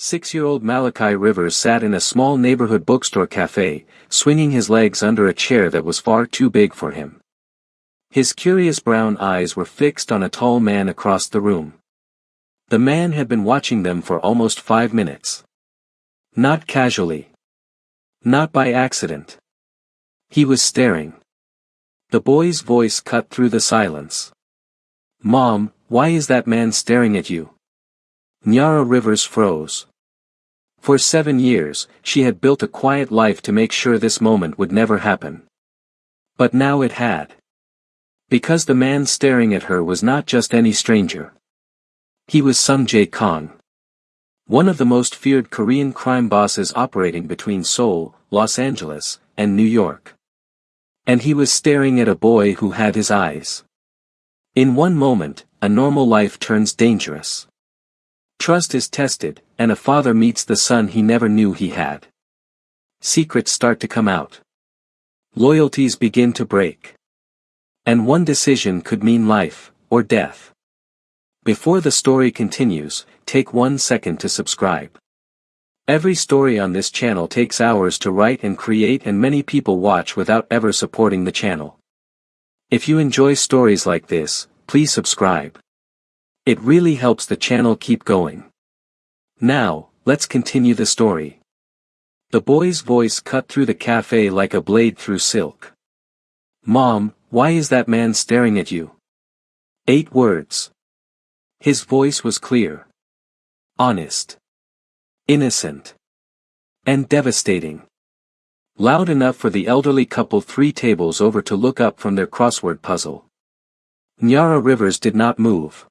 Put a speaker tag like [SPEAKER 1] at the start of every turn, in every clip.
[SPEAKER 1] 6-year-old Malachi Rivers sat in a small neighborhood bookstore cafe, swinging his legs under a chair that was far too big for him. His curious brown eyes were fixed on a tall man across the room. The man had been watching them for almost 5 minutes. Not casually. Not by accident. He was staring. The boy's voice cut through the silence. "Mom, why is that man staring at you?" Nyara Rivers froze. For 7 years, she had built a quiet life to make sure this moment would never happen. But now it had. Because the man staring at her was not just any stranger. He was Sung Jae Kang. One of the most feared Korean crime bosses operating between Seoul, Los Angeles, and New York. And he was staring at a boy who had his eyes. In one moment, a normal life turns dangerous. Trust is tested, and a father meets the son he never knew he had. Secrets start to come out. Loyalties begin to break. And one decision could mean life, or death. Before the story continues, take 1 second to subscribe. Every story on this channel takes hours to write and create, and many people watch without ever supporting the channel. If you enjoy stories like this, please subscribe. It really helps the channel keep going. Now, let's continue the story. The boy's voice cut through the cafe like a blade through silk. "Mom, why is that man staring at you?" 8 words. His voice was clear. Honest. Innocent. And devastating. Loud enough for the elderly couple 3 tables over to look up from their crossword puzzle. Nyara Rivers did not move.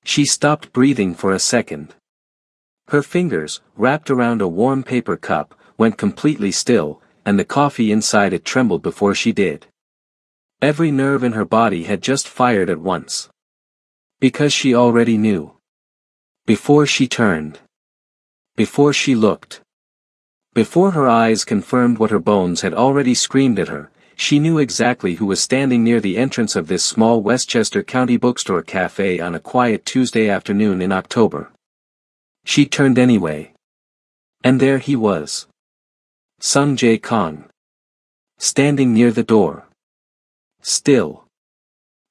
[SPEAKER 1] She stopped breathing for a second. Her fingers, wrapped around a warm paper cup, went completely still, and the coffee inside it trembled before she did. Every nerve in her body had just fired at once. Because she already knew. Before she turned. Before she looked. Before her eyes confirmed what her bones had already screamed at her, she knew exactly who was standing near the entrance of this small Westchester County bookstore cafe on a quiet Tuesday afternoon in October. She turned anyway. And there he was. Sung Jae Kang. Standing near the door. Still.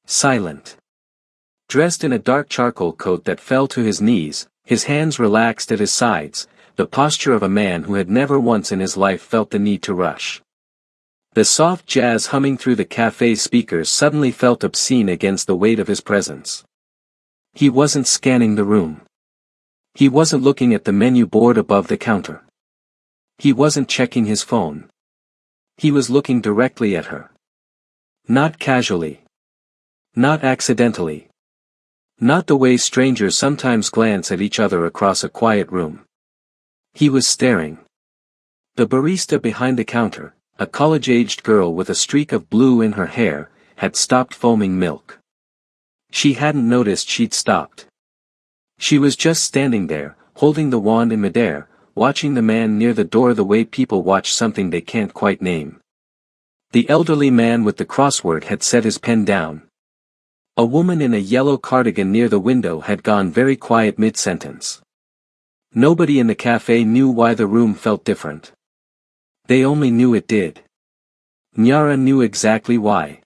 [SPEAKER 1] Silent. Dressed in a dark charcoal coat that fell to his knees, his hands relaxed at his sides, the posture of a man who had never once in his life felt the need to rush. The soft jazz humming through the cafe's speakers suddenly felt obscene against the weight of his presence. He wasn't scanning the room. He wasn't looking at the menu board above the counter. He wasn't checking his phone. He was looking directly at her. Not casually. Not accidentally. Not the way strangers sometimes glance at each other across a quiet room. He was staring. The barista behind the counter, a college-aged girl with a streak of blue in her hair, had stopped foaming milk. She hadn't noticed she'd stopped. She was just standing there, holding the wand in midair, watching the man near the door the way people watch something they can't quite name. The elderly man with the crossword had set his pen down. A woman in a yellow cardigan near the window had gone very quiet mid-sentence. Nobody in the cafe knew why the room felt different. They only knew it did. Nyara knew exactly why.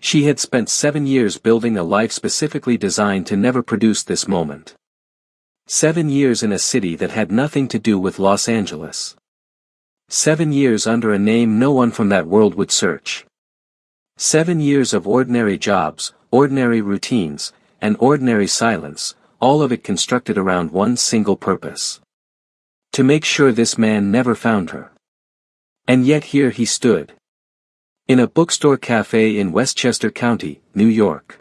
[SPEAKER 1] She had spent 7 years building a life specifically designed to never produce this moment. 7 years in a city that had nothing to do with Los Angeles. 7 years under a name no one from that world would search. 7 years of ordinary jobs, ordinary routines, and ordinary silence, all of it constructed around one single purpose. To make sure this man never found her. And yet here he stood. In a bookstore cafe in Westchester County, New York.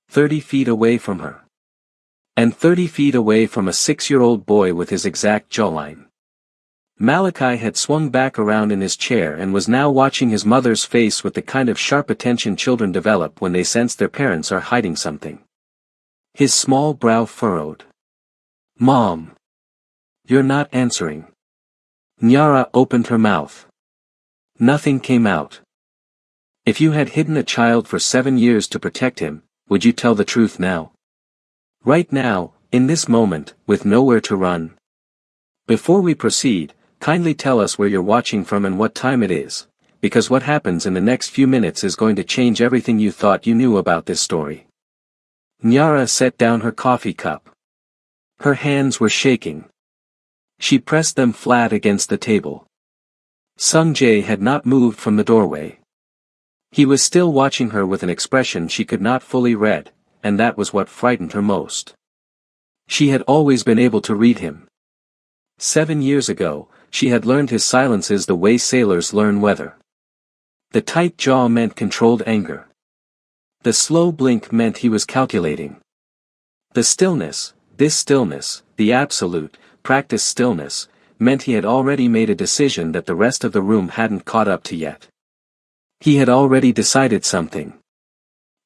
[SPEAKER 1] 30 feet away from her. And 30 feet away from a 6-year-old boy with his exact jawline. Malachi had swung back around in his chair and was now watching his mother's face with the kind of sharp attention children develop when they sense their parents are hiding something. His small brow furrowed. "Mom. You're not answering." Nyara opened her mouth. Nothing came out. "If you had hidden a child for 7 years to protect him, would you tell the truth now?" Right now, In this moment, with nowhere to run. Before we proceed, kindly tell us where you're watching from and what time it is, because what happens in the next few minutes is going to change everything you thought you knew about this story. Nyara set down her coffee cup. Her hands were shaking. She pressed them flat against the table. Sung Jae had not moved from the doorway. He was still watching her with an expression she could not fully read, and that was what frightened her most. She had always been able to read him. 7 years ago, she had learned his silences the way sailors learn weather. The tight jaw meant controlled anger. The slow blink meant he was calculating. The stillness, this stillness, the absolute, practiced stillness, meant he had already made a decision that the rest of the room hadn't caught up to yet. He had already decided something.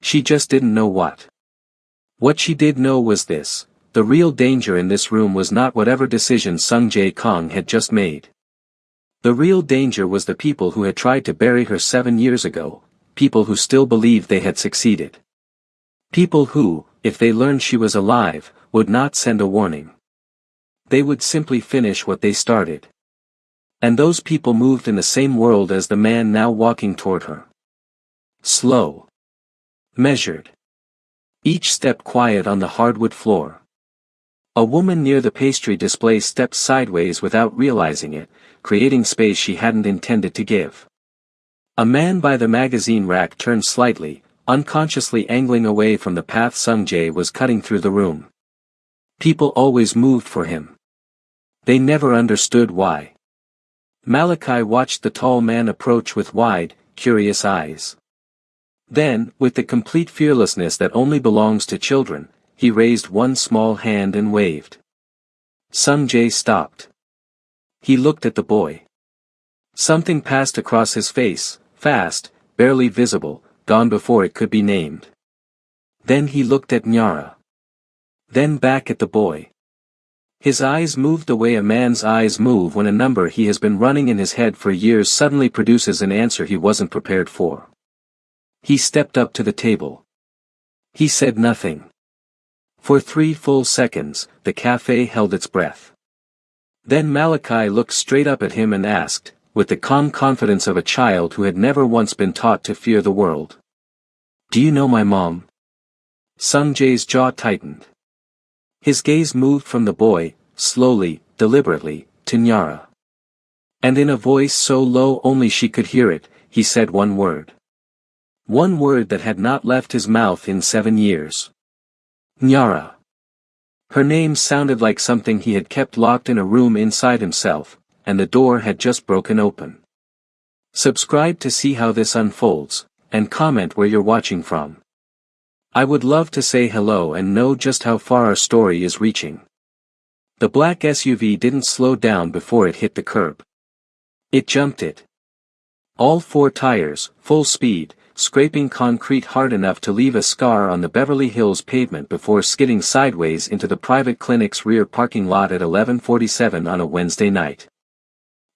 [SPEAKER 1] She just didn't know what. What she did know was this: the real danger in this room was not whatever decision Sung Jae Kong had just made. The real danger was the people who had tried to bury her 7 years ago, people who still believed they had succeeded. People who, if they learned she was alive, would not send a warning. They would simply finish what they started. And those people moved in the same world as the man now walking toward her. Slow. Measured. Each step quiet on the hardwood floor. A woman near the pastry display stepped sideways without realizing it, creating space she hadn't intended to give. A man by the magazine rack turned slightly, unconsciously angling away from the path Sung Jae was cutting through the room. People always moved for him. They never understood why. Malachi watched the tall man approach with wide, curious eyes. Then, with the complete fearlessness that only belongs to children, he raised one small hand and waved. Sung Jae stopped. He looked at the boy. Something passed across his face, fast, barely visible, gone before it could be named. Then he looked at Nyara. Then back at the boy. His eyes moved the way a man's eyes move when a number he has been running in his head for years suddenly produces an answer he wasn't prepared for. He stepped up to the table. He said nothing. For 3 full seconds, the cafe held its breath. Then Malachi looked straight up at him and asked, with the calm confidence of a child who had never once been taught to fear the world. "Do you know my mom?" Sung Jae's jaw tightened. His gaze moved from the boy, slowly, deliberately, to Nyara. And in a voice so low only she could hear it, he said one word. One word that had not left his mouth in 7 years. Nyara. Her name sounded like something he had kept locked in a room inside himself, and the door had just broken open. Subscribe to see how this unfolds, and comment where you're watching from. I would love to say hello and know just how far our story is reaching. The black SUV didn't slow down before it hit the curb. It jumped it. All 4 tires, full speed, scraping concrete hard enough to leave a scar on the Beverly Hills pavement before skidding sideways into the private clinic's rear parking lot at 11:47 on a Wednesday night.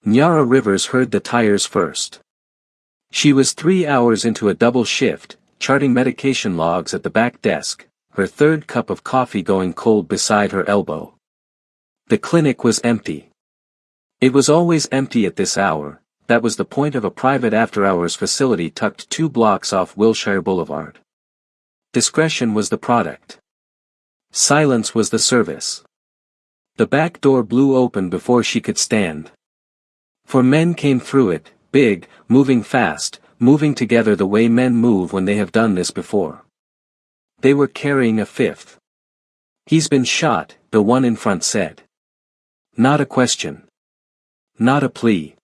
[SPEAKER 1] Nyara Rivers heard the tires first. She was 3 hours into a double shift, charting medication logs at the back desk, her 3rd cup of coffee going cold beside her elbow. The clinic was empty. It was always empty at this hour. That was the point of a private after-hours facility tucked 2 blocks off Wilshire Boulevard. Discretion was the product. Silence was the service. The back door blew open before she could stand. 4 men came through it, big, moving fast, moving together the way men move when they have done this before. They were carrying a 5th. "He's been shot," the one in front said. Not a question. Not a plea.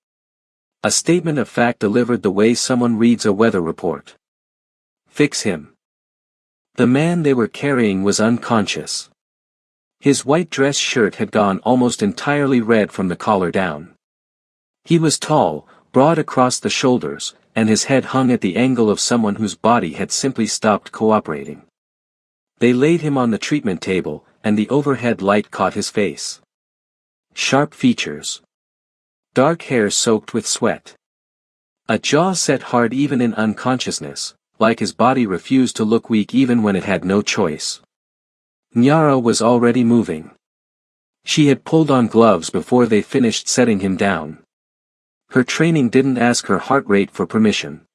[SPEAKER 1] A statement of fact delivered the way someone reads a weather report. "Fix him." The man they were carrying was unconscious. His white dress shirt had gone almost entirely red from the collar down. He was tall, broad across the shoulders, and his head hung at the angle of someone whose body had simply stopped cooperating. They laid him on the treatment table, and the overhead light caught his face. Sharp features. Dark hair soaked with sweat. A jaw set hard even in unconsciousness, like his body refused to look weak even when it had no choice. Nyara was already moving. She had pulled on gloves before they finished setting him down. Her training didn't ask her heart rate for permission.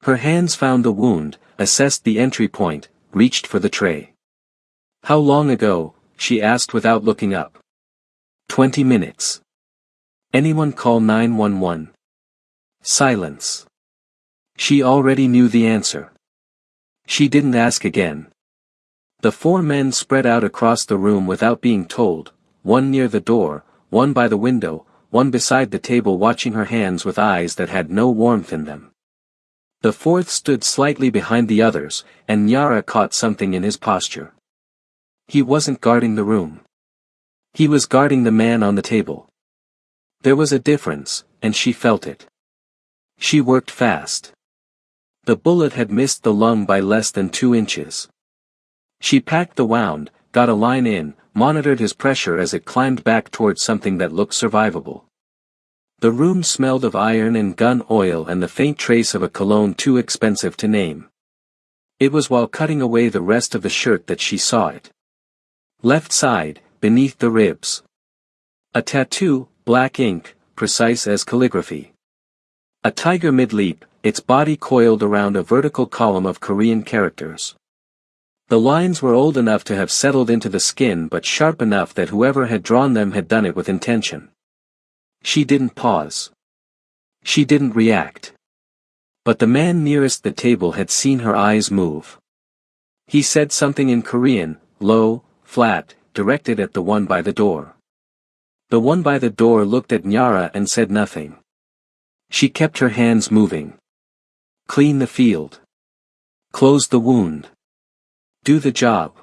[SPEAKER 1] Her hands found the wound, assessed the entry point, reached for the tray. How long ago? She asked without looking up. 20 minutes. Anyone call 911? Silence. She already knew the answer. She didn't ask again. The four men spread out across the room without being told, one near the door, one by the window, one beside the table watching her hands with eyes that had no warmth in them. The fourth stood slightly behind the others, and Nyara caught something in his posture. He wasn't guarding the room. He was guarding the man on the table. There was a difference, and she felt it. She worked fast. The bullet had missed the lung by less than 2 inches. She packed the wound, got a line in, monitored his pressure as it climbed back towards something that looked survivable. The room smelled of iron and gun oil and the faint trace of a cologne too expensive to name. It was while cutting away the rest of the shirt that she saw it. Left side, beneath the ribs. A tattoo, black ink, precise as calligraphy. A tiger mid-leap, its body coiled around a vertical column of Korean characters. The lines were old enough to have settled into the skin but sharp enough that whoever had drawn them had done it with intention. She didn't pause. She didn't react. But the man nearest the table had seen her eyes move. He said something in Korean, low, flat, directed at the one by the door. The one by the door looked at Nyara and said nothing. She kept her hands moving. Clean the field. Close the wound. Do the job.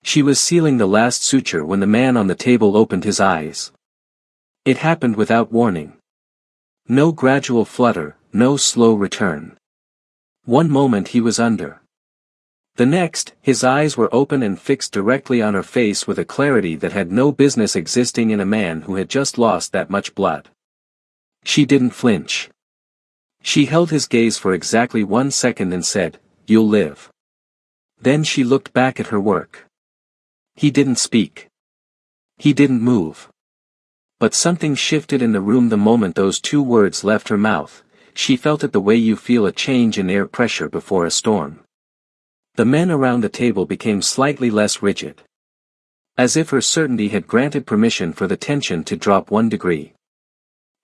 [SPEAKER 1] She was sealing the last suture when the man on the table opened his eyes. It happened without warning. No gradual flutter, no slow return. One moment he was under. The next, his eyes were open and fixed directly on her face with a clarity that had no business existing in a man who had just lost that much blood. She didn't flinch. She held his gaze for exactly 1 second and said, "You'll live." Then she looked back at her work. He didn't speak. He didn't move. But something shifted in the room the moment those 2 words left her mouth. She felt it the way you feel a change in air pressure before a storm. The men around the table became slightly less rigid. As if her certainty had granted permission for the tension to drop 1 degree.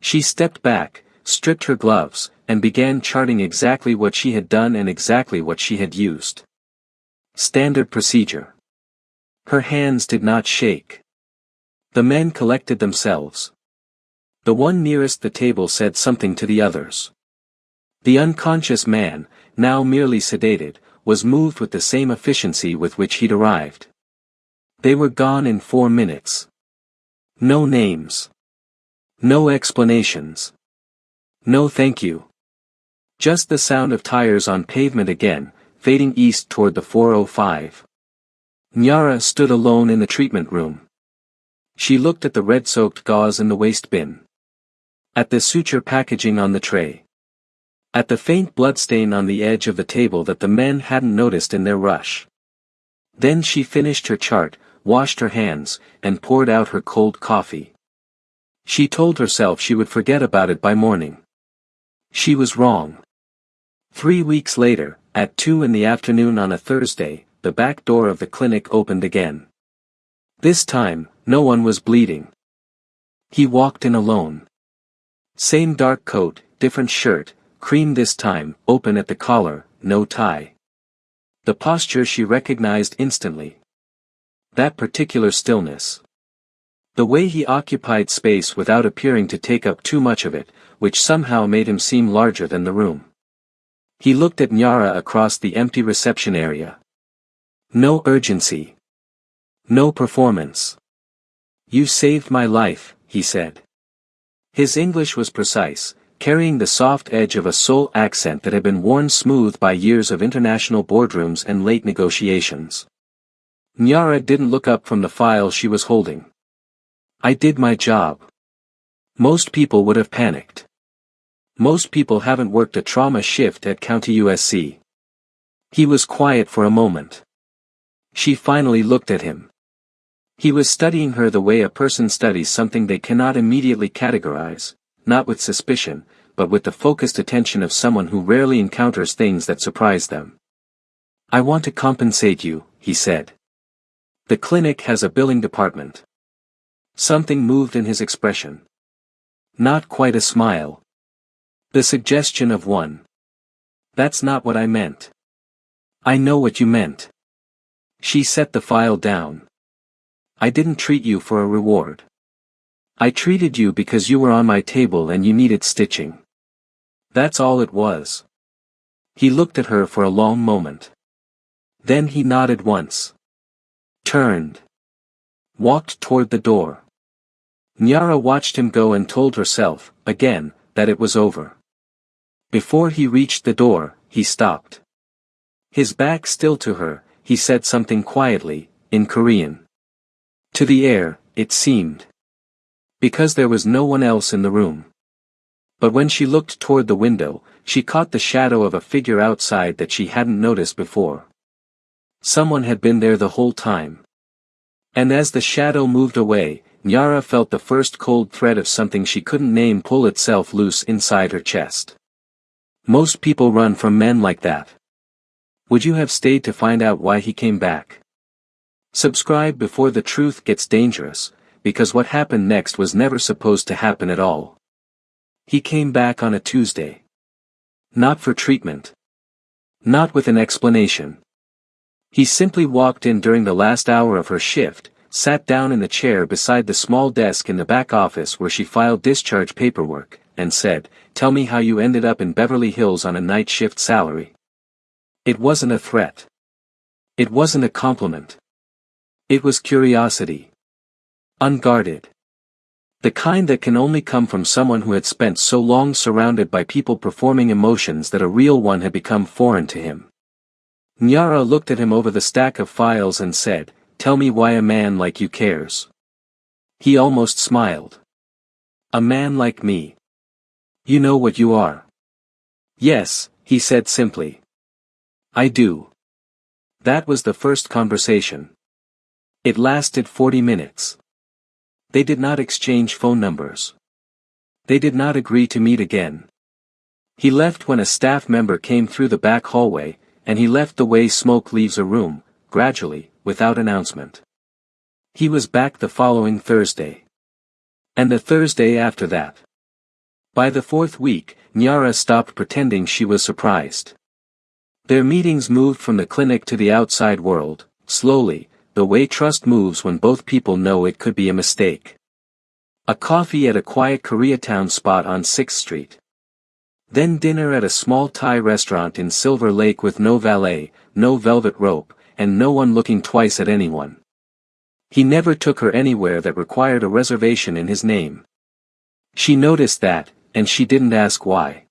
[SPEAKER 1] She stepped back, stripped her gloves, and began charting exactly what she had done and exactly what she had used. Standard procedure. Her hands did not shake. The men collected themselves. The one nearest the table said something to the others. The unconscious man, now merely sedated, was moved with the same efficiency with which he'd arrived. They were gone in 4 minutes. No names. No explanations. No thank you. Just the sound of tires on pavement again, fading east toward the 405. Nyara stood alone in the treatment room. She looked at the red-soaked gauze in the waste bin. At the suture packaging on the tray. At the faint bloodstain on the edge of the table that the men hadn't noticed in their rush. Then she finished her chart, washed her hands, and poured out her cold coffee. She told herself she would forget about it by morning. She was wrong. 3 weeks later, at 2 in the afternoon on a Thursday, the back door of the clinic opened again. This time, no one was bleeding. He walked in alone. Same dark coat, different shirt, cream this time, open at the collar, no tie. The posture she recognized instantly. That particular stillness. The way he occupied space without appearing to take up too much of it, which somehow made him seem larger than the room. He looked at Nyara across the empty reception area. No urgency. No performance. "You saved my life," he said. His English was precise, carrying the soft edge of a Seoul accent that had been worn smooth by years of international boardrooms and late negotiations. Nyara didn't look up from the file she was holding. "I did my job. Most people would have panicked. Most people haven't worked a trauma shift at County USC." He was quiet for a moment. She finally looked at him. He was studying her the way a person studies something they cannot immediately categorize, not with suspicion, but with the focused attention of someone who rarely encounters things that surprise them. "I want to compensate you," he said. "The clinic has a billing department." Something moved in his expression. Not quite a smile. The suggestion of one. "That's not what I meant." "I know what you meant." She set the file down. "I didn't treat you for a reward. I treated you because you were on my table and you needed stitching. That's all it was." He looked at her for a long moment. Then he nodded once. Turned. Walked toward the door. Nyara watched him go and told herself, again, that it was over. Before he reached the door, he stopped. His back still to her, he said something quietly, in Korean. To the air, it seemed. Because there was no one else in the room. But when she looked toward the window, she caught the shadow of a figure outside that she hadn't noticed before. Someone had been there the whole time. And as the shadow moved away, Nyara felt the first cold thread of something she couldn't name pull itself loose inside her chest. Most people run from men like that. Would you have stayed to find out why he came back? Subscribe before the truth gets dangerous, because what happened next was never supposed to happen at all. He came back on a Tuesday. Not for treatment. Not with an explanation. He simply walked in during the last hour of her shift, sat down in the chair beside the small desk in the back office where she filed discharge paperwork, and said, "Tell me how you ended up in Beverly Hills on a night shift salary." It wasn't a threat. It wasn't a compliment. It was curiosity. Unguarded. The kind that can only come from someone who had spent so long surrounded by people performing emotions that a real one had become foreign to him. Nyara looked at him over the stack of files and said, "Tell me why a man like you cares." He almost smiled. "A man like me. You know what you are." "Yes," he said simply. "I do." That was the first conversation. It lasted 40 minutes. They did not exchange phone numbers. They did not agree to meet again. He left when a staff member came through the back hallway, and he left the way smoke leaves a room, gradually, without announcement. He was back the following Thursday. And the Thursday after that. By the fourth week, Nyara stopped pretending she was surprised. Their meetings moved from the clinic to the outside world, slowly, the way trust moves when both people know it could be a mistake. A coffee at a quiet Koreatown spot on 6th Street. Then dinner at a small Thai restaurant in Silver Lake with no valet, no velvet rope, and no one looking twice at anyone. He never took her anywhere that required a reservation in his name. She noticed that, and she didn't ask why.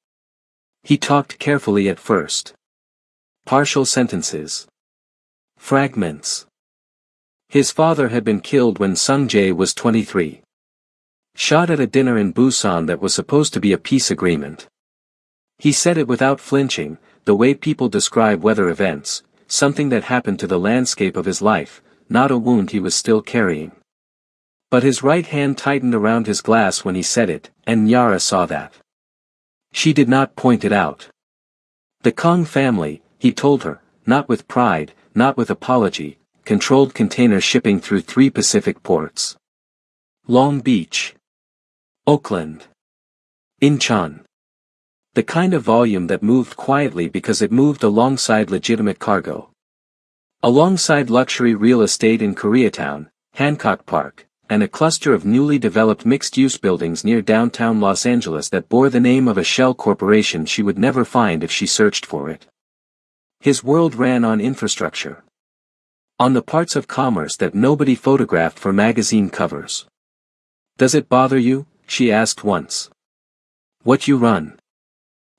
[SPEAKER 1] He talked carefully at first. Partial sentences. Fragments. His father had been killed when Sung-jae was 23. Shot at a dinner in Busan that was supposed to be a peace agreement. He said it without flinching, the way people describe weather events, something that happened to the landscape of his life, not a wound he was still carrying. But his right hand tightened around his glass when he said it, and Nyara saw that. She did not point it out. The Kong family, he told her, not with pride, not with apology, controlled container shipping through 3 Pacific ports. Long Beach. Oakland. Incheon. The kind of volume that moved quietly because it moved alongside legitimate cargo. Alongside luxury real estate in Koreatown, Hancock Park, and a cluster of newly developed mixed-use buildings near downtown Los Angeles that bore the name of a shell corporation she would never find if she searched for it. His world ran on infrastructure. On the parts of commerce that nobody photographed for magazine covers. "Does it bother you?" she asked once. "What you run?"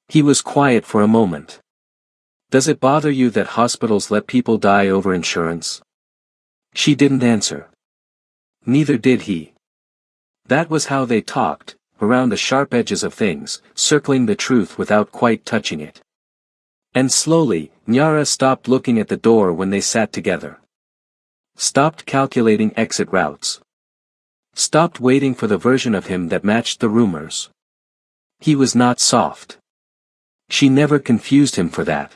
[SPEAKER 1] He was quiet for a moment. "Does it bother you that hospitals let people die over insurance?" She didn't answer. Neither did he. That was how they talked, around the sharp edges of things, circling the truth without quite touching it. And slowly, Nyara stopped looking at the door when they sat together. Stopped calculating exit routes. Stopped waiting for the version of him that matched the rumors. He was not soft. She never confused him for that.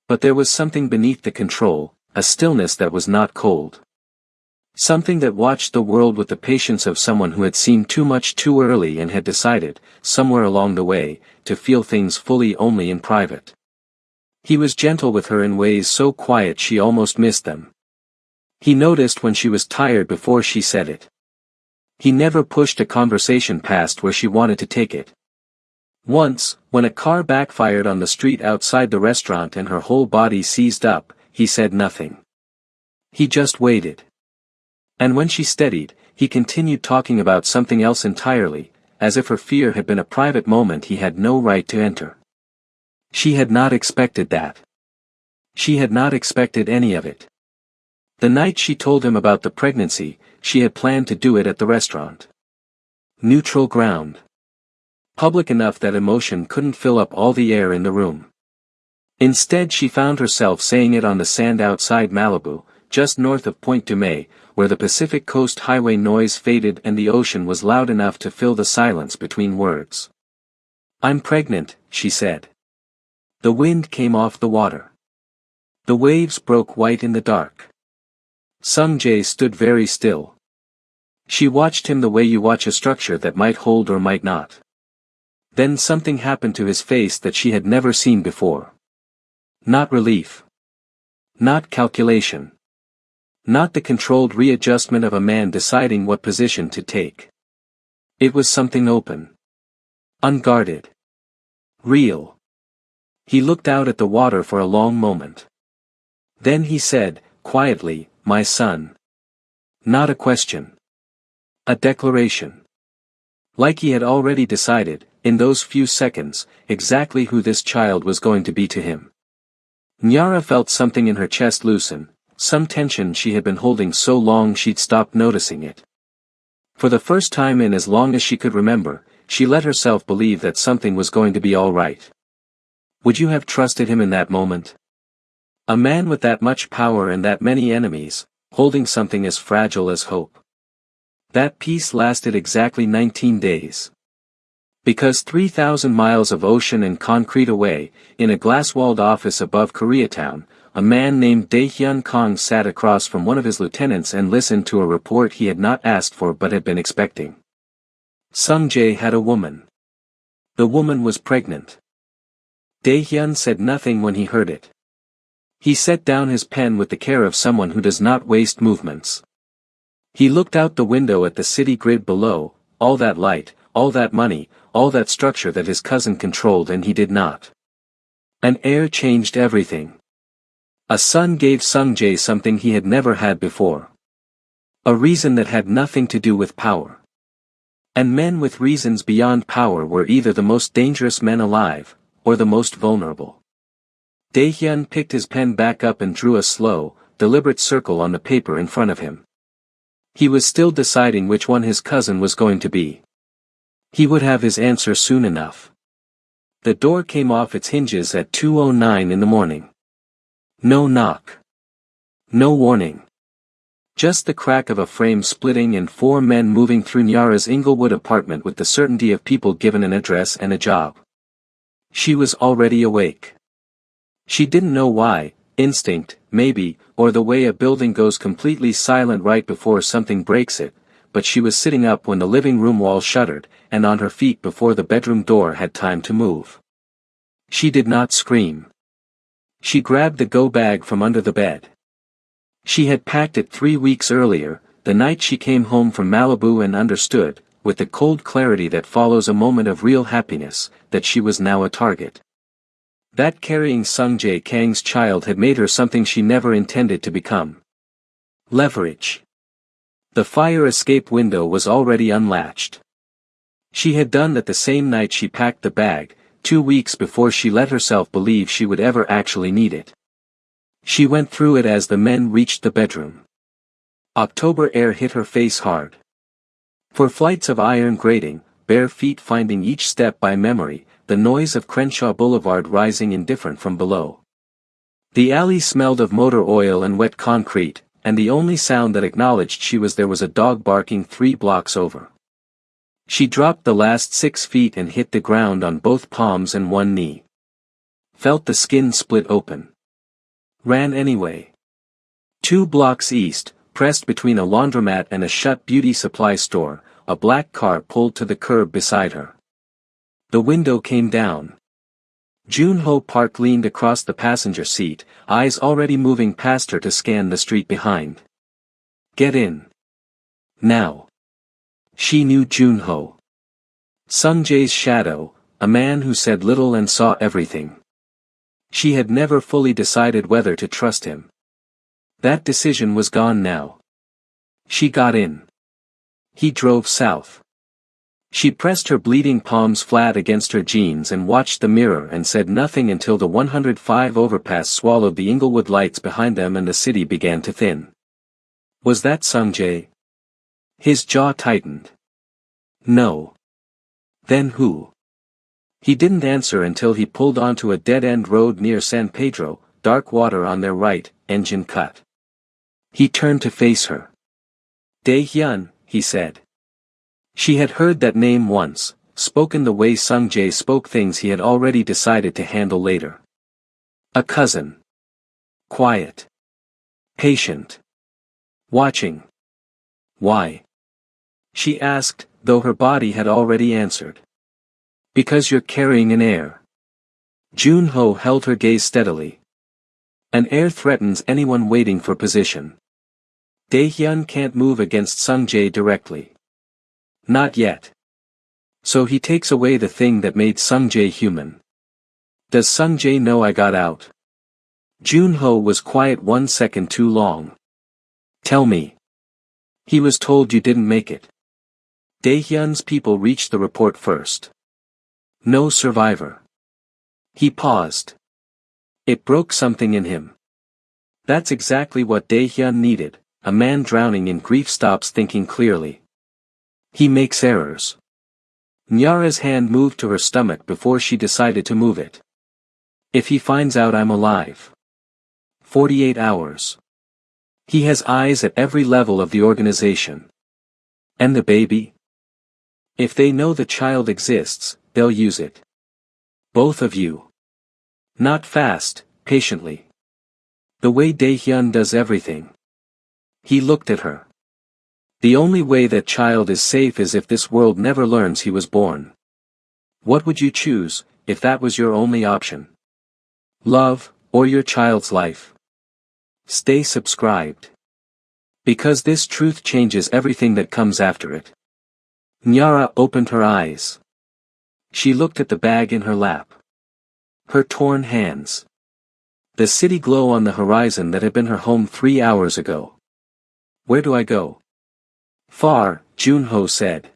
[SPEAKER 1] But there was something beneath the control, a stillness that was not cold. Something that watched the world with the patience of someone who had seen too much too early and had decided, somewhere along the way, to feel things fully only in private. He was gentle with her in ways so quiet she almost missed them. He noticed when she was tired before she said it. He never pushed a conversation past where she wanted to take it. Once, when a car backfired on the street outside the restaurant and her whole body seized up, he said nothing. He just waited. And when she steadied, he continued talking about something else entirely, as if her fear had been a private moment he had no right to enter. She had not expected that. She had not expected any of it. The night she told him about the pregnancy, she had planned to do it at the restaurant. Neutral ground. Public enough that emotion couldn't fill up all the air in the room. Instead she found herself saying it on the sand outside Malibu, just north of Point Dumais, where the Pacific Coast Highway noise faded and the ocean was loud enough to fill the silence between words. "I'm pregnant," she said. The wind came off the water. The waves broke white in the dark. Sung Jae stood very still. She watched him the way you watch a structure that might hold or might not. Then something happened to his face that she had never seen before. Not relief. Not calculation. Not the controlled readjustment of a man deciding what position to take. It was something open. Unguarded. Real. He looked out at the water for a long moment. Then he said, quietly, "My son." Not a question. A declaration. Like he had already decided, in those few seconds, exactly who this child was going to be to him. Nyara felt something in her chest loosen, some tension she had been holding so long she'd stopped noticing it. For the first time in as long as she could remember, she let herself believe that something was going to be all right. Would you have trusted him in that moment? A man with that much power and that many enemies, holding something as fragile as hope. That peace lasted exactly 19 days. Because 3,000 miles of ocean and concrete away, in a glass-walled office above Koreatown, a man named Dae-hyun Kang sat across from one of his lieutenants and listened to a report he had not asked for but had been expecting. Sung Jae had a woman. The woman was pregnant. Dae-hyun said nothing when he heard it. He set down his pen with the care of someone who does not waste movements. He looked out the window at the city grid below, all that light, all that money, all that structure that his cousin controlled and he did not. An heir changed everything. A son gave Sung Jae something he had never had before. A reason that had nothing to do with power. And men with reasons beyond power were either the most dangerous men alive, or the most vulnerable. Dae-hyun picked his pen back up and drew a slow, deliberate circle on the paper in front of him. He was still deciding which one his cousin was going to be. He would have his answer soon enough. The door came off its hinges at 2:09 in the morning. No knock. No warning. Just the crack of a frame splitting and 4 men moving through Nyara's Inglewood apartment with the certainty of people given an address and a job. She was already awake. She didn't know why, instinct, maybe, or the way a building goes completely silent right before something breaks it, but she was sitting up when the living room wall shuddered, and on her feet before the bedroom door had time to move. She did not scream. She grabbed the go bag from under the bed. She had packed it 3 weeks earlier, the night she came home from Malibu, and understood, with the cold clarity that follows a moment of real happiness, that she was now a target. That carrying Sung Jae Kang's child had made her something she never intended to become. Leverage. The fire escape window was already unlatched. She had done that the same night she packed the bag, 2 weeks before she let herself believe she would ever actually need it. She went through it as the men reached the bedroom. October air hit her face hard. For flights of iron grating, bare feet finding each step by memory, the noise of Crenshaw Boulevard rising indifferent from below. The alley smelled of motor oil and wet concrete, and the only sound that acknowledged she was there was a dog barking 3 blocks over. She dropped the last 6 feet and hit the ground on both palms and one knee. Felt the skin split open. Ran anyway. 2 blocks east, pressed between a laundromat and a shut beauty supply store, a black car pulled to the curb beside her. The window came down. Junho Park leaned across the passenger seat, eyes already moving past her to scan the street behind. Get in. Now. She knew Junho. Sung Jae's shadow, a man who said little and saw everything. She had never fully decided whether to trust him. That decision was gone now. She got in. He drove south. She pressed her bleeding palms flat against her jeans and watched the mirror and said nothing until the 105 overpass swallowed the Inglewood lights behind them and the city began to thin. Was that Sung Jae? His jaw tightened. No. Then who? He didn't answer until he pulled onto a dead-end road near San Pedro, dark water on their right, engine cut. He turned to face her. Dae-hyun, he said. She had heard that name once, spoken the way Sung Jae spoke things he had already decided to handle later. A cousin. Quiet. Patient. Watching. Why? She asked, though her body had already answered. Because you're carrying an heir. Junho held her gaze steadily. An heir threatens anyone waiting for position. Dae-hyun can't move against Sung Jae directly. Not yet. So he takes away the thing that made Sung Jae human. Does Sung Jae know I got out? Junho was quiet 1 second too long. Tell me. He was told you didn't make it. Dae-hyun's people reached the report first. No survivor. He paused. It broke something in him. That's exactly what Dae-hyun needed, a man drowning in grief stops thinking clearly. He makes errors. Nyara's hand moved to her stomach before she decided to move it. If he finds out I'm alive. 48 hours. He has eyes at every level of the organization. And the baby? If they know the child exists, they'll use it. Both of you. Not fast, patiently. The way Dae-hyun does everything. He looked at her. The only way that child is safe is if this world never learns he was born. What would you choose, if that was your only option? Love, or your child's life? Stay subscribed. Because this truth changes everything that comes after it. Nyara opened her eyes. She looked at the bag in her lap. Her torn hands. The city glow on the horizon that had been her home 3 hours ago. Where do I go? Far, Junho said.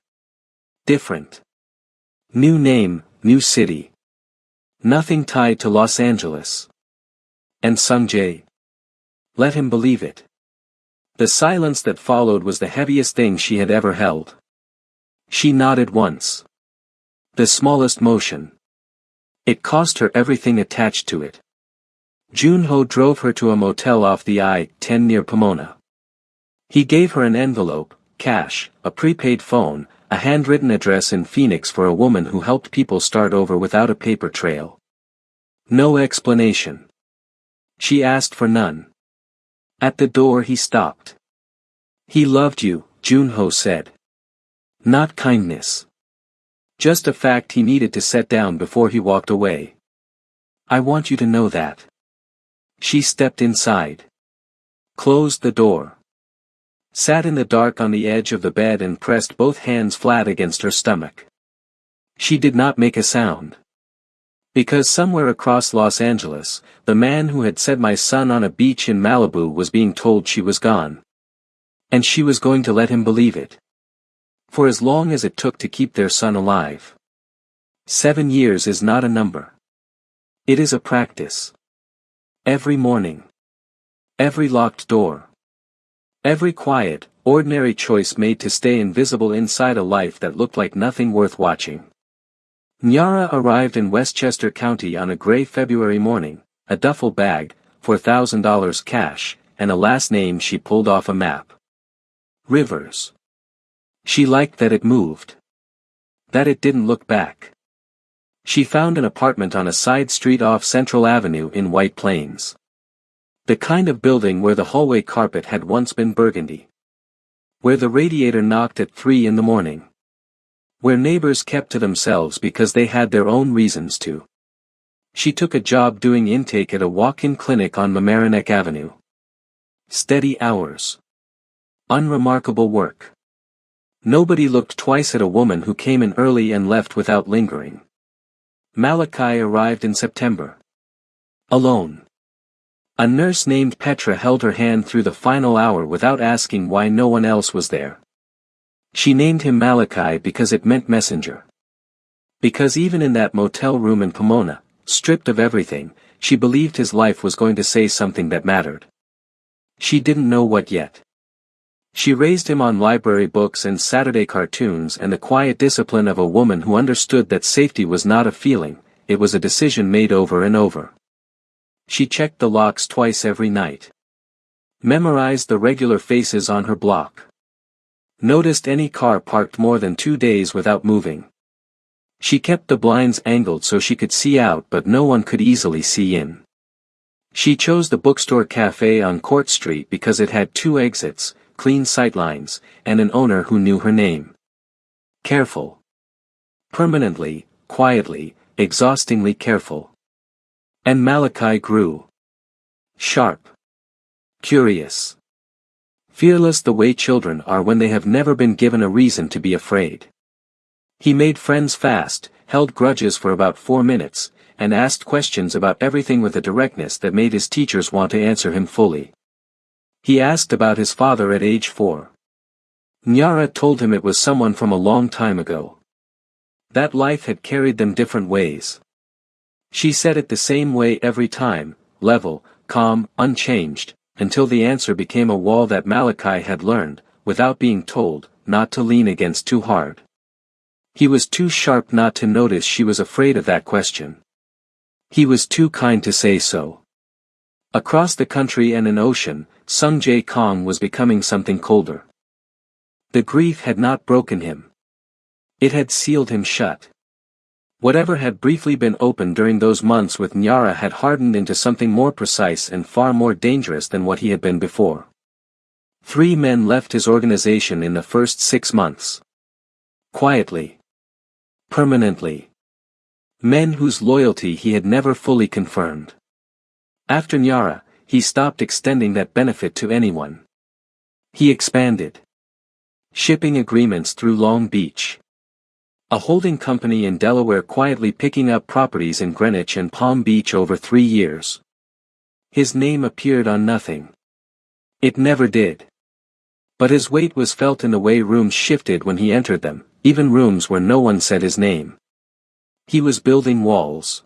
[SPEAKER 1] Different. New name, new city. Nothing tied to Los Angeles. And Sung Jae. Let him believe it. The silence that followed was the heaviest thing she had ever held. She nodded once. The smallest motion. It cost her everything attached to it. Junho drove her to a motel off the I-10 near Pomona. He gave her an envelope, cash, a prepaid phone, a handwritten address in Phoenix for a woman who helped people start over without a paper trail. No explanation. She asked for none. At the door he stopped. He loved you, Junho said. Not kindness. Just a fact he needed to set down before he walked away. I want you to know that. She stepped inside. Closed the door. Sat in the dark on the edge of the bed and pressed both hands flat against her stomach. She did not make a sound. Because somewhere across Los Angeles, the man who had said my son on a beach in Malibu was being told she was gone. And she was going to let him believe it. For as long as it took to keep their son alive. 7 years is not a number. It is a practice. Every morning. Every locked door. Every quiet, ordinary choice made to stay invisible inside a life that looked like nothing worth watching. Nyara arrived in Westchester County on a gray February morning, a duffel bag, $4,000 cash, and a last name she pulled off a map. Rivers. She liked that it moved. That it didn't look back. She found an apartment on a side street off Central Avenue in White Plains. The kind of building where the hallway carpet had once been burgundy. Where the radiator knocked at 3 in the morning. Where neighbors kept to themselves because they had their own reasons to. She took a job doing intake at a walk-in clinic on Mamaroneck Avenue. Steady hours. Unremarkable work. Nobody looked twice at a woman who came in early and left without lingering. Malachi arrived in September. Alone. A nurse named Petra held her hand through the final hour without asking why no one else was there. She named him Malachi because it meant messenger. Because even in that motel room in Pomona, stripped of everything, she believed his life was going to say something that mattered. She didn't know what yet. She raised him on library books and Saturday cartoons and the quiet discipline of a woman who understood that safety was not a feeling, it was a decision made over and over. She checked the locks twice every night. Memorized the regular faces on her block. Noticed any car parked more than 2 days without moving. She kept the blinds angled so she could see out but no one could easily see in. She chose the bookstore cafe on Court Street because it had 2 exits, clean sightlines, and an owner who knew her name. Careful. Permanently, quietly, exhaustingly careful. And Malachi grew. Sharp. Curious. Fearless the way children are when they have never been given a reason to be afraid. He made friends fast, held grudges for about 4 minutes, and asked questions about everything with a directness that made his teachers want to answer him fully. He asked about his father at age 4. Nyara told him it was someone from a long time ago. That life had carried them different ways. She said it the same way every time, level, calm, unchanged, until the answer became a wall that Malachi had learned, without being told, not to lean against too hard. He was too sharp not to notice she was afraid of that question. He was too kind to say so. Across the country and an ocean, Sung Jae Kong was becoming something colder. The grief had not broken him. It had sealed him shut. Whatever had briefly been open during those months with Nyara had hardened into something more precise and far more dangerous than what he had been before. 3 men left his organization in the first 6 months. Quietly. Permanently. Men whose loyalty he had never fully confirmed. After Nyara, he stopped extending that benefit to anyone. He expanded. Shipping agreements through Long Beach. A holding company in Delaware quietly picking up properties in Greenwich and Palm Beach over 3 years. His name appeared on nothing. It never did. But his weight was felt in the way rooms shifted when he entered them, even rooms where no one said his name. He was building walls.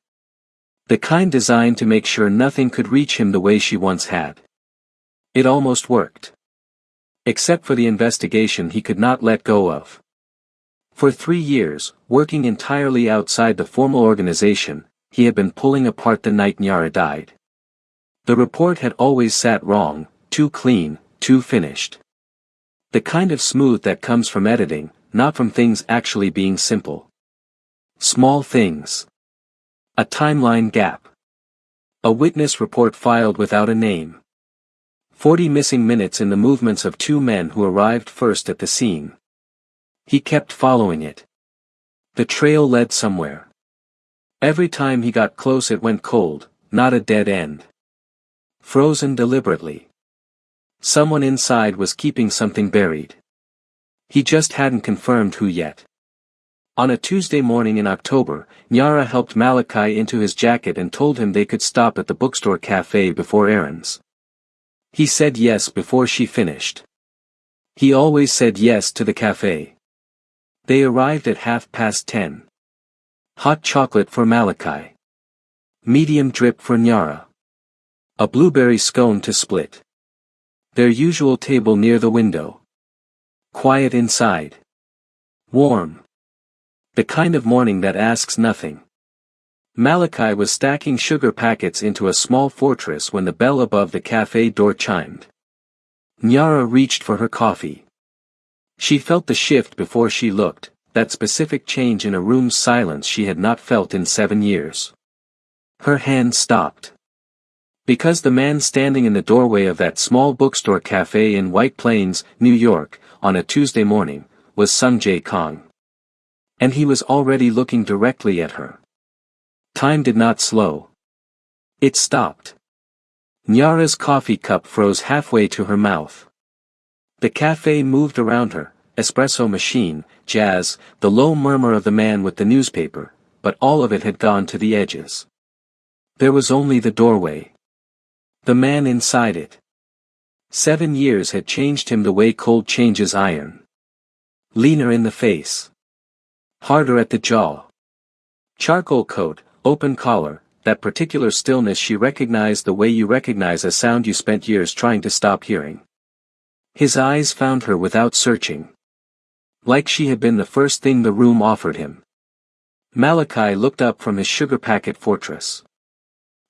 [SPEAKER 1] The kind designed to make sure nothing could reach him the way she once had. It almost worked. Except for the investigation he could not let go of. For 3 years, working entirely outside the formal organization, he had been pulling apart the night Nyara died. The report had always sat wrong, too clean, too finished. The kind of smooth that comes from editing, not from things actually being simple. Small things. A timeline gap. A witness report filed without a name. 40 missing minutes in the movements of 2 men who arrived first at the scene. He kept following it. The trail led somewhere. Every time he got close it went cold, not a dead end. Frozen deliberately. Someone inside was keeping something buried. He just hadn't confirmed who yet. On a Tuesday morning in October, Nyara helped Malachi into his jacket and told him they could stop at the bookstore cafe before errands. He said yes before she finished. He always said yes to the cafe. They arrived at 10:30. Hot chocolate for Malachi. Medium drip for Nyara. A blueberry scone to split. Their usual table near the window. Quiet inside. Warm. The kind of morning that asks nothing. Malachi was stacking sugar packets into a small fortress when the bell above the cafe door chimed. Nyara reached for her coffee. She felt the shift before she looked, that specific change in a room's silence she had not felt in 7 years. Her hand stopped. Because the man standing in the doorway of that small bookstore cafe in White Plains, New York, on a Tuesday morning, was Sung Jae Kang. And he was already looking directly at her. Time did not slow. It stopped. Nyara's coffee cup froze halfway to her mouth. The cafe moved around her, espresso machine, jazz, the low murmur of the man with the newspaper, but all of it had gone to the edges. There was only the doorway. The man inside it. 7 years had changed him the way cold changes iron. Leaner in the face. Harder at the jaw. Charcoal coat, open collar, that particular stillness she recognized the way you recognize a sound you spent years trying to stop hearing. His eyes found her without searching. Like she had been the first thing the room offered him. Malachi looked up from his sugar packet fortress.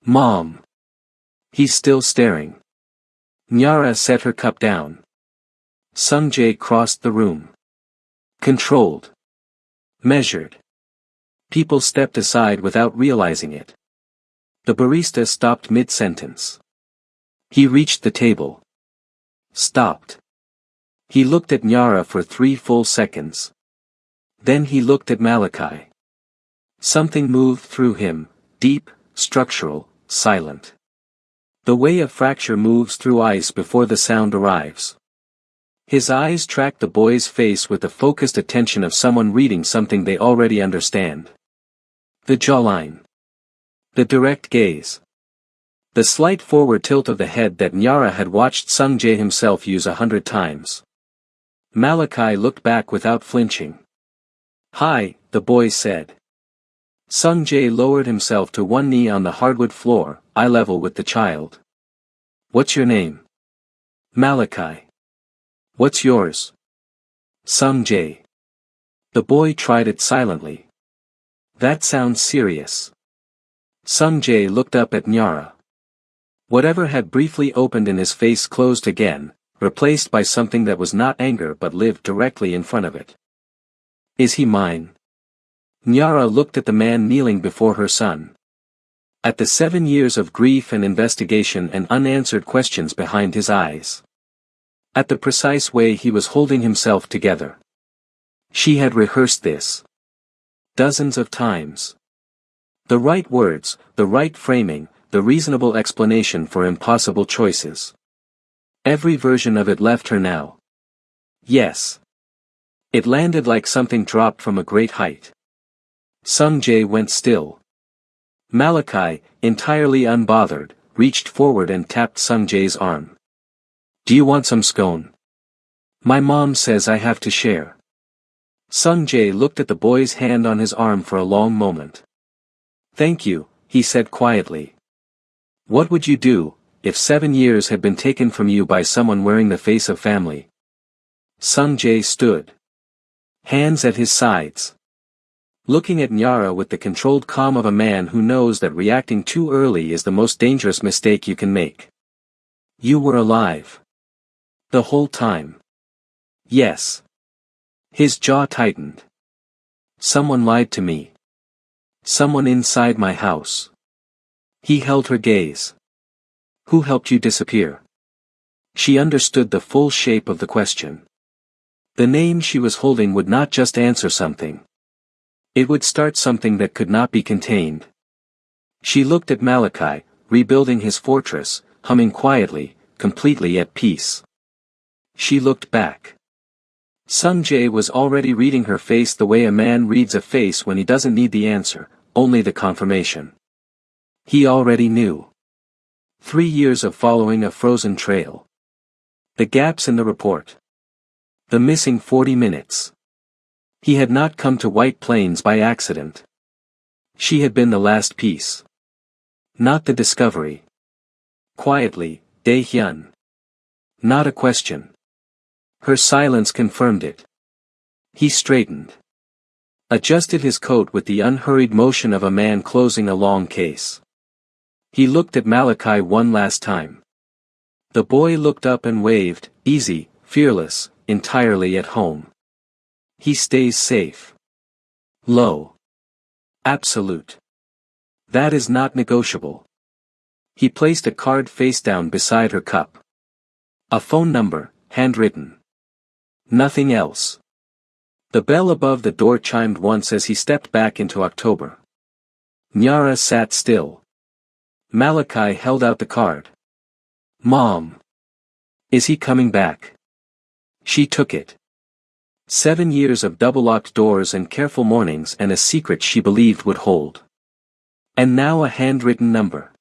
[SPEAKER 1] Mom. He's still staring. Nyara set her cup down. Sung Jae crossed the room. Controlled. Measured. People stepped aside without realizing it. The barista stopped mid-sentence. He reached the table. Stopped. He looked at Nyara for 3 full seconds. Then he looked at Malachi. Something moved through him, deep, structural, silent. The way a fracture moves through ice before the sound arrives. His eyes tracked the boy's face with the focused attention of someone reading something they already understand. The jawline. The direct gaze. The slight forward tilt of the head that Nyara had watched Sung Jae himself use 100 times. Malachi looked back without flinching. Hi, the boy said. Sung Jae lowered himself to one knee on the hardwood floor, eye level with the child. What's your name? Malachi. What's yours? Sung Jae. The boy tried it silently. That sounds serious. Sung Jae looked up at Nyara. Whatever had briefly opened in his face closed again, replaced by something that was not anger but lived directly in front of it. Is he mine? Nyara looked at the man kneeling before her son. At the 7 years of grief and investigation and unanswered questions behind his eyes. At the precise way he was holding himself together. She had rehearsed this. Dozens of times. The right words, the right framing, the reasonable explanation for impossible choices. Every version of it left her now. Yes. It landed like something dropped from a great height. Sung Jae went still. Malachi, entirely unbothered, reached forward and tapped Sung Jae's arm. Do you want some scone? My mom says I have to share. Sung Jae looked at the boy's hand on his arm for a long moment. Thank you, he said quietly. What would you do, if 7 years had been taken from you by someone wearing the face of family? Sung Jae stood. Hands at his sides. Looking at Nyara with the controlled calm of a man who knows that reacting too early is the most dangerous mistake you can make. You were alive. The whole time. Yes. His jaw tightened. Someone lied to me. Someone inside my house. He held her gaze. Who helped you disappear? She understood the full shape of the question. The name she was holding would not just answer something. It would start something that could not be contained. She looked at Malachi, rebuilding his fortress, humming quietly, completely at peace. She looked back. Sung Jae was already reading her face the way a man reads a face when he doesn't need the answer, only the confirmation. He already knew. 3 years of following a frozen trail. The gaps in the report. The missing 40 minutes. He had not come to White Plains by accident. She had been the last piece. Not the discovery. Quietly, Dae-hyun. Not a question. Her silence confirmed it. He straightened. Adjusted his coat with the unhurried motion of a man closing a long case. He looked at Malachi one last time. The boy looked up and waved, easy, fearless, entirely at home. He stays safe. Low. Absolute. That is not negotiable. He placed a card face down beside her cup. A phone number, handwritten. Nothing else. The bell above the door chimed once as he stepped back into October. Nyara sat still. Malachi held out the card. Mom. Is he coming back? She took it. 7 years of double-locked doors and careful mornings and a secret she believed would hold. And now a handwritten number.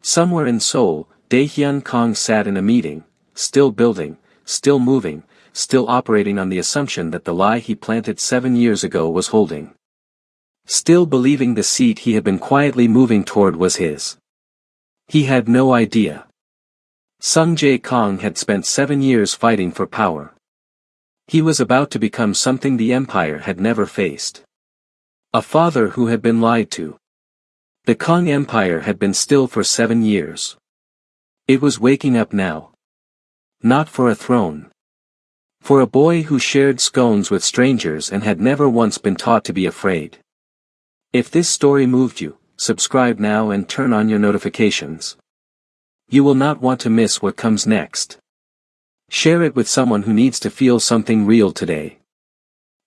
[SPEAKER 1] Somewhere in Seoul, Daehyun Kong sat in a meeting, still building, still moving, still operating on the assumption that the lie he planted 7 years ago was holding. Still believing the seat he had been quietly moving toward was his. He had no idea. Sung Jae Kong had spent 7 years fighting for power. He was about to become something the empire had never faced. A father who had been lied to. The Kong Empire had been still for 7 years. It was waking up now. Not for a throne. For a boy who shared scones with strangers and had never once been taught to be afraid. If this story moved you, subscribe now and turn on your notifications. You will not want to miss what comes next. Share it with someone who needs to feel something real today.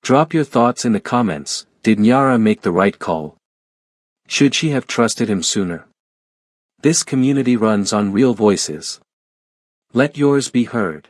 [SPEAKER 1] Drop your thoughts in the comments. Did Nyara make the right call? Should she have trusted him sooner? This community runs on real voices. Let yours be heard.